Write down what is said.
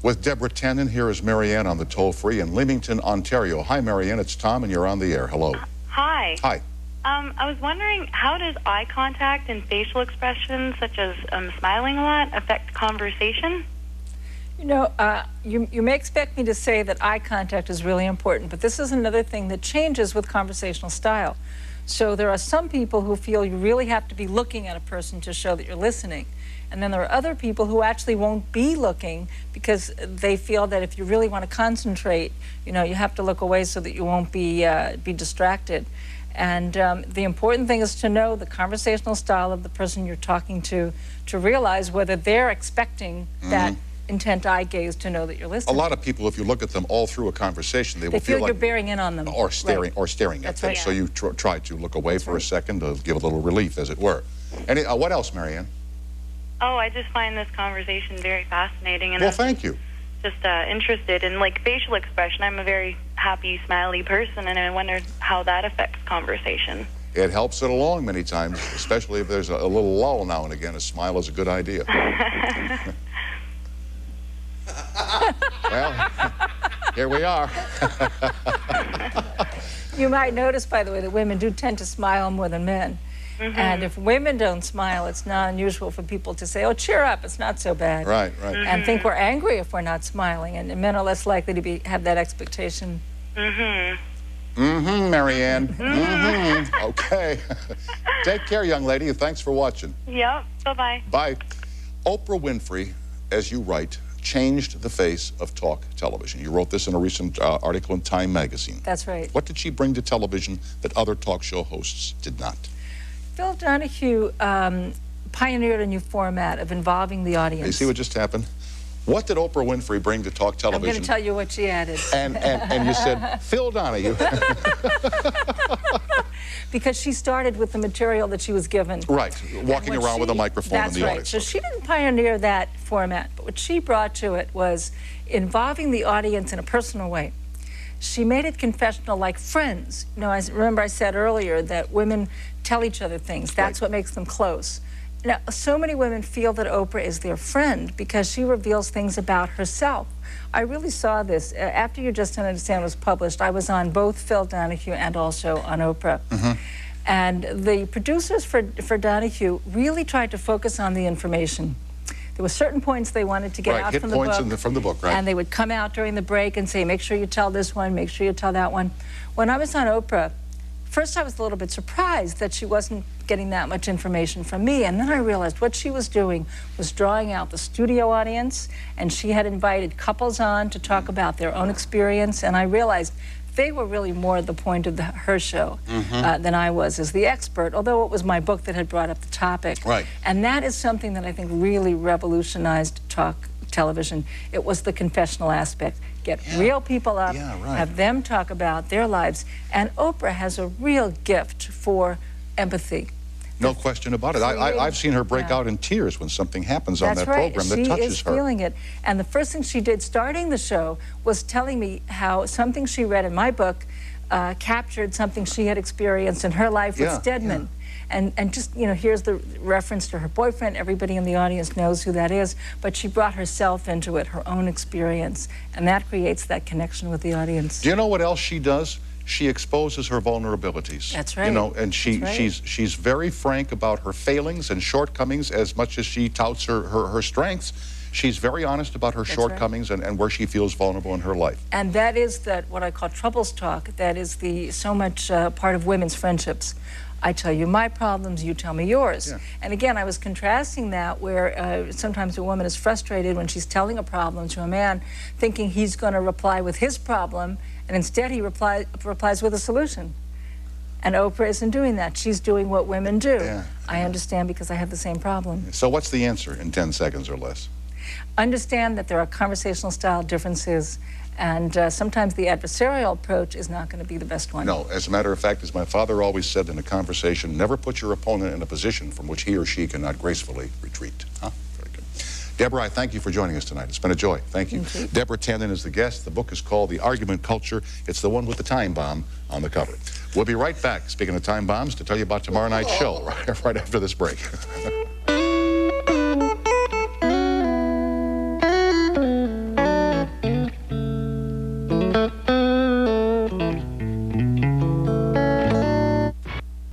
With Deborah Tannen, here is Marianne on the toll-free in Leamington, Ontario. Hi, Marianne. It's Tom, and you're on the air. Hello. Hi. Hi. I was wondering, how does eye contact and facial expressions, such as smiling a lot, affect conversation? You know, you may expect me to say that eye contact is really important, but this is another thing that changes with conversational style. So there are some people who feel you really have to be looking at a person to show that you're listening. And then there are other people who actually won't be looking because they feel that if you really want to concentrate, you know, you have to look away so that you won't be distracted. And the important thing is to know the conversational style of the person you're talking to realize whether they're expecting that intent eye gaze to know that you're listening. A lot of people, if you look at them all through a conversation, they will feel like you're bearing in on them. Or staring, or staring at them. Right. So you try to look away for a second to give a little relief, as it were. What else, Marianne? Oh, I just find this conversation very fascinating. And well, thank you. Just interested in, like, facial expression. I'm a very happy, smiley person, and I wonder how that affects conversation. It helps it along many times, especially if there's a little lull now and again. A smile is a good idea. Well, here we are. You might notice, by the way, that women do tend to smile more than men. And if women don't smile, it's not unusual for people to say, oh, cheer up, it's not so bad. Right, right. And think we're angry if we're not smiling. And men are less likely to have that expectation. Marianne. Okay. Take care, young lady, and thanks for watching. Yep. Bye-bye. Bye. Oprah Winfrey, as you write, changed the face of talk television. You wrote this in a recent article in Time magazine. That's right. What did she bring to television that other talk show hosts did not? Phil Donahue pioneered a new format of involving the audience. You see what just happened? What did Oprah Winfrey bring to talk television? I'm going to tell you what she added. And you said, Phil Donahue. Because she started with the material that she was given. Right, walking around with a microphone in the audience. So she didn't pioneer that format, but what she brought to it was involving the audience in a personal way. She made it confessional, like friends. You know, remember I said earlier that women tell each other things. That's what makes them close. Now, so many women feel that Oprah is their friend because she reveals things about herself. I really saw this. After You Just Don't Understand was published, I was on both Phil Donahue and also on Oprah. And the producers for Donahue really tried to focus on the information. There were certain points they wanted to get out from the book. From the book, right. And they would come out during the break and say, make sure you tell this one, make sure you tell that one. When I was on Oprah, first I was a little bit surprised that she wasn't getting that much information from me, and then I realized what she was doing was drawing out the studio audience, and she had invited couples on to talk about their own experience, and I realized they were really more the point of her show than I was as the expert, although it was my book that had brought up the topic. Right. And that is something that I think really revolutionized talk television. It was the confessional aspect. Get real people up, have them talk about their lives, and Oprah has a real gift for empathy. No question about it. I've seen her break out in tears when something happens on that program that touches her. She is feeling it. And the first thing she did starting the show was telling me how something she read in my book captured something she had experienced in her life with Stedman. And just, you know, here's the reference to her boyfriend. Everybody in the audience knows who that is. But she brought herself into it, her own experience. And that creates that connection with the audience. Do you know what else she does? She exposes her vulnerabilities. That's right. You know, and she's very frank about her failings and shortcomings as much as she touts her strengths. She's very honest about her shortcomings and where she feels vulnerable in her life. And that is what I call troubles talk. That is so much part of women's friendships. I tell you my problems, you tell me yours. And again, I was contrasting that where sometimes a woman is frustrated when she's telling a problem to a man, thinking he's going to reply with his problem, and instead he replies with a solution. And Oprah isn't doing that. She's doing what women do. I understand because I have the same problem. So what's the answer in 10 seconds or less? Understand that there are conversational style differences, and sometimes the adversarial approach is not going to be the best one. No, as a matter of fact, as my father always said in a conversation, never put your opponent in a position from which he or she cannot gracefully retreat. Huh? Very good. Deborah, I thank you for joining us tonight. It's been a joy. Thank you. Deborah Tannen is the guest. The book is called The Argument Culture. It's the one with the time bomb on the cover. We'll be right back, speaking of time bombs, to tell you about tomorrow night's show right after this break.